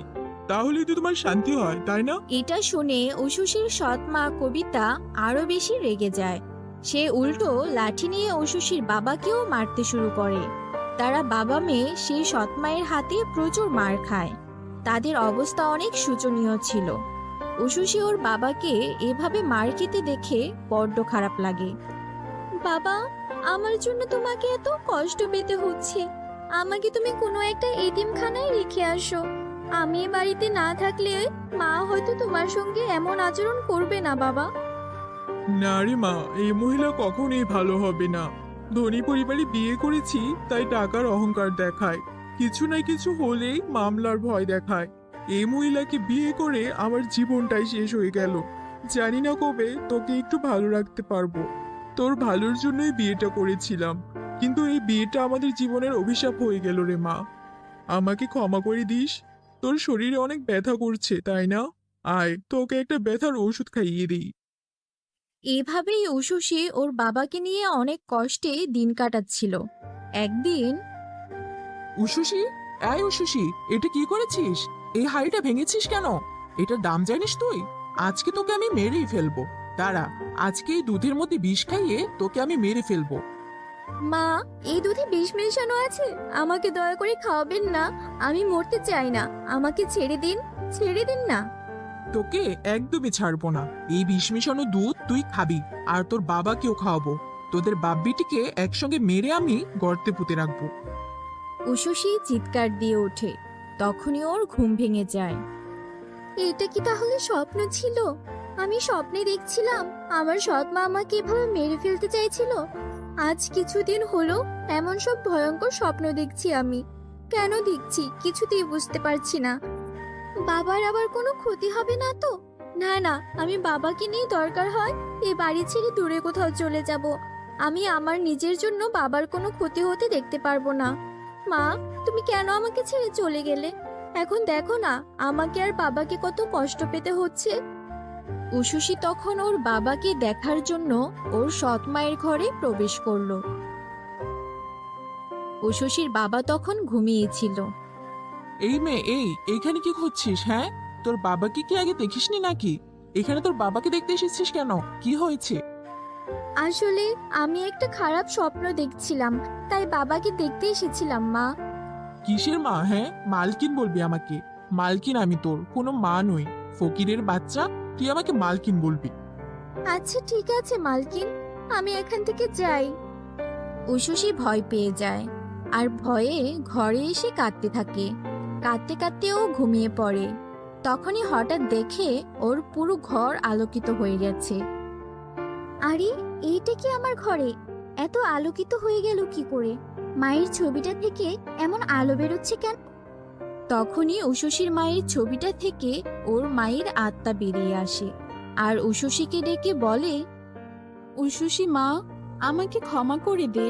তাহলেই তো তোমার শান্তি হয়, তাই না? এটা শুনে উষসীর সৎমা কবিতা আরো বেশি রেগে যায়। সে উল্টো লাঠি নিয়ে উষসীর বাবাকেও মারতে শুরু করে। তারা বাবা মেয়ে সেই সৎমায়ের হাতে প্রচুর মার খায়। তাদের অবস্থা অনেক শোচনীয় ছিল। উষসী ওর বাবাকে এভাবে মার খেতে দেখে বড্ড খারাপ লাগে। বাবা, আমার জন্য তোমাকে এত কষ্ট পেতে হচ্ছে। আমাকে তুমি কোনো একটা এতিমখানায় রেখে আসো। আমি এ বাড়িতে না থাকলে মা হয়তো তোমার সঙ্গে এমন আচরণ করবে না বাবা। না রে মা, এই মহিলা কখনোই ভালো হবে না। ধনী পরিবারে বিয়ে করেছি, তাই টাকার অহংকার দেখায়, কিছু না কিছু হলেই মামলার ভয় দেখায়। এই মহিলাকে বিয়ে করে আমার জীবনটাই শেষ হয়ে গেল। জানি না কবে তোকে একটু ভালো রাখতে পারবো। তোর ভালোর জন্যই বিয়েটা করেছিলাম, কিন্তু এই বিয়েটা আমাদের জীবনের অভিশাপ হয়ে গেল রে মা। আমাকে ক্ষমা করে দিস। তোর শরীরে অনেক ব্যথা করছে, তাই না? আয়, তোকে একটা ব্যথার ওষুধ খাইয়ে দিই। এভাবেই উষসী ওর বাবাকে নিয়ে অনেক কষ্টে দিন কাটাচ্ছিল। একদিন উষসী, এই উষসী, এটা কি করেছিস? এই হাড়িটা ভেঙেছিস কেন? এটার দাম জানিস তুই? আজকে তোকে আমি মেরেই ফেলবো। দাঁড়া, আজকে এই দুধের মধ্যে বিষ খাইয়ে তোকে আমি মেরে ফেলবো। মা, এই দুধে বিষ মেশানো আছে, আমাকে দয়া করে খাওয়াবেন না। আমি মরতে চাই না, আমাকে ছেড়ে দিন, ছেড়ে দিন না। তোকে একদমই ছাড়বো না। এই বিষ মিশানো দুধ তুই খাবি, আর তোর বাবাকেও খাওয়াবো। তোদের বাপ বেটিকে একসঙ্গে মেরে আমি গর্তে পুঁতে রাখবো। উষসী চিৎকার দিয়ে ওঠে। তখনই ওর ঘুম ভেঙে যায়। এটা কি তাহলে স্বপ্ন ছিল? আমি স্বপ্নে দেখছিলাম আমার সৎ মা আমাকে এভাবে মেরে ফেলতে চাইছিল। আজ কিছুদিন হলো এমন সব ভয়ঙ্কর স্বপ্ন দেখছি আমি। কেন দেখছি কিছুতেই বুঝতে পারছি না। বাবার আবার কোনো ক্ষতি হবে না তো? না না, আমি বাবাকে নিয়ে দরকার হয় এই বাড়ি ছেড়ে দূরে কোথাও চলে যাব। আমি আমার নিজের জন্য বাবার কোনো ক্ষতি হতে দেখতে পারবো না। মা, তুমি কেন আমাকে ছেড়ে চলে গেলে? এখন দেখো না আমাকে আর বাবাকে কত কষ্ট পেতে হচ্ছে। উষসী তখন ওর বাবাকে দেখার জন্য ওর সৎ মায়ের ঘরে প্রবেশ করলো। উষসীর বাবা তখন ঘুমিয়েছিল। এই মেয়ে, এইখানে কি খুঁজছিস? হ্যাঁ, তোর বাবাকে কি আগে দেখিসনি নাকি? এখানে তোর বাবাকে দেখতে এসেছিস কেন? কি হয়েছে? আসলে আমি একটা খারাপ স্বপ্ন দেখছিলাম, তাই বাবাকে দেখতে এসেছিলাম মা। কিসের মা? হ্যাঁ, মালকিন বলবি আমাকে? মালকিন আমি তোর কোনো মা নই। ফকিরের বাচ্চা, তুই আমাকে মালকিন বলবি? আচ্ছা ঠিক আছে মালকিন, আমি এখান থেকে যাই। উষসী ভয় পেয়ে যায় আর ভয়ে ঘরে এসে কাঁদতে থাকে। কাঁদতে কাঁদতে ও ঘুমিয়ে পড়ে। তখনই হঠাৎ দেখে ওর পুরো ঘর আলোকিত হয়ে গেছে। আরে, এইটা কি আমার ঘরে? এত আলোকিত হয়ে গেল কি করে? মায়ের ছবিটা থেকে এমন আলো বেরোচ্ছে কেন? তখনই উষসীর মায়ের ছবিটা থেকে ওর মায়ের আত্মা বেরিয়ে আসে আর উষসীকে ডেকে বলে, উষসী মা, আমাকে ক্ষমা করে দে।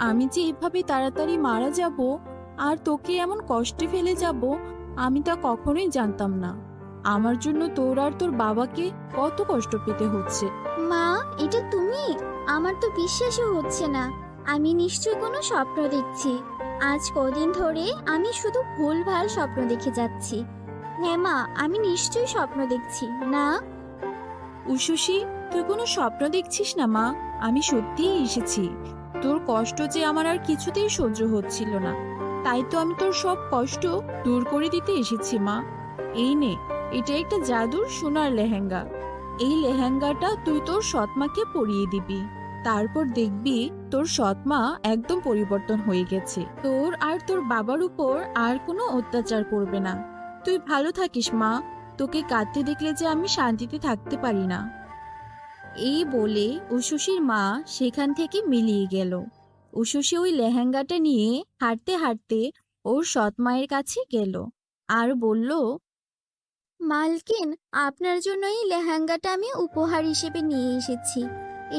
আমি যে এভাবে তাড়াতাড়ি মারা যাব আর তোকে এমন কষ্টে ফেলে যাব, আমি তা কখনোই জানতাম না। আমার জন্য তোর আর তোর বাবাকে কত কষ্ট পেতে হচ্ছে। মা, এটা তুমি? আমার তো বিশ্বাসই হচ্ছে না। আমি নিশ্চয়ই কোনো স্বপ্ন দেখছি। আজ কদিন ধরে আমি শুধু ভুলভাল স্বপ্ন দেখে যাচ্ছি। হ্যাঁ মা, আমি নিশ্চয়ই স্বপ্ন দেখছি না। উষসী, তুই কোনো স্বপ্ন দেখছিস না মা। আমি সত্যিই এসেছি। তোর কষ্ট যে আমার আর কিছুতেই সহ্য হচ্ছিল না, তাই তো আমি তোর সব কষ্ট দূর করে দিতে এসেছি মা। এই নে, এটা একটা জাদুর সোনার লেহেঙ্গা। এই লেহেঙ্গাটা তুই তোর সৎমাকে পরিয়ে দিবি। তারপর দেখবি তোর সৎমা একদম পরিবর্তন হয়ে গেছে। তোর আর তোর বাবার উপর আর কোনো অত্যাচার করবে না। তুই ভালো থাকিস মা। তোকে কাঁদতে দেখলে যে আমি শান্তিতে থাকতে পারি না। এই বলে উষসীর মা সেখান থেকে মিলিয়ে গেল। উষসী ওই লেহেঙ্গাটা নিয়ে হাঁটতে হাঁটতে ওর সৎ মায়ের কাছে গেল আর বলল, মালকিন, আপনার জন্য এই লেহেঙ্গাটা আমি উপহার হিসেবে নিয়ে এসেছি।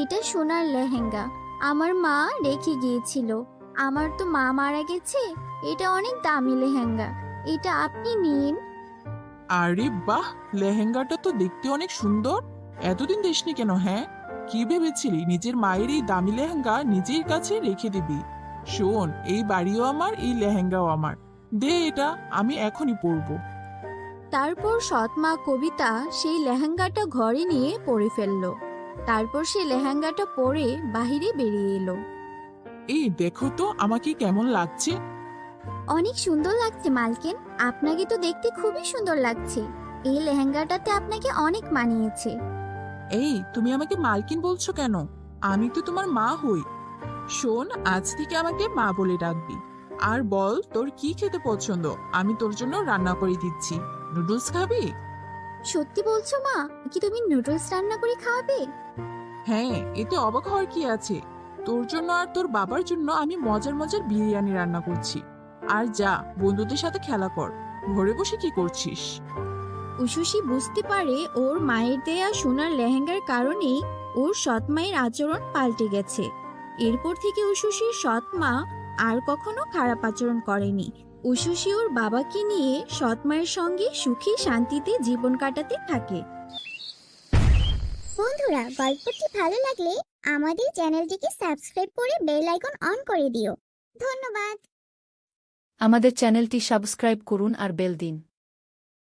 এটা সোনার লেহেঙ্গা, আমার মা রেখে গিয়েছিল। আমার তো মা মারা গেছে। এটা অনেক দামি লেহেঙ্গা, এটা আপনি নিন। আরে বাহ, লেহেঙ্গাটা তো দেখতে অনেক সুন্দর। এতদিন দেশনি কেন? হ্যাঁ, কি ভেবেছিলি নিজের মায়ের এই দামি লেহেঙ্গা নিজের কাছে রেখে দিবি? শোন, এই বাড়িও আমার, এই লেহেঙ্গাও আমার। দে এটা, আমি এখনই পরবো। তারপর সৎমা কবিতা সেই লেহেঙ্গাটা ঘরে নিয়ে পরে ফেলল। তারপর সে লেহেঙ্গাটা পরে বাহিরে বেরিয়ে এলো। এই দেখো তো আমাকে কেমন লাগছে। অনেক সুন্দর লাগছে মালকিন, আপনাকে তো দেখতে খুবই সুন্দর লাগছে। এই লেহেঙ্গাটাতে আপনাকে অনেক মানিয়েছে। এই, তুমি আমাকে মালকিন বলছো কেন? আমি তো তোমার মা হই। শোন, আজ থেকে আমাকে মা বলে ডাকবি। আর বল তোর কি খেতে পছন্দ, আমি তোর জন্য রান্না করে দিচ্ছি। নুডলস খাবি? সত্যি বলছো মা? কি তুমি নুডলস রান্না করে খাওয়াবে? হ্যাঁ, এতে অবাক হওয়ার কি আছে? তোর জন্য আর তোর বাবার জন্য আমি মজার মজার বিরিয়ানি রান্না করছি। আর যা, বন্ধুদের সাথে খেলা কর। ঘরে বসে কি করছিস? উষসী বুঝতে পারে ওর মায়ের দেয়া সোনার লেহেঙ্গার কারণেই ওর সৎ মায়ের আচরণ পাল্টে গেছে। এরপর থেকে উষসীর সৎ মা আর কখনো খারাপ আচরণ করেনি। উষসী ওর বাবাকে নিয়ে সৎ মায়ের সঙ্গে সুখী শান্তিতে জীবন কাটাতে থাকে। বন্ধুরা, গল্পটি ভালো লাগলে আমাদের চ্যানেলটিকে সাবস্ক্রাইব করে বেল আইকন অন করে দিও। ধন্যবাদ। আমাদের চ্যানেলটি সাবস্ক্রাইব করুন আর বেল দিন।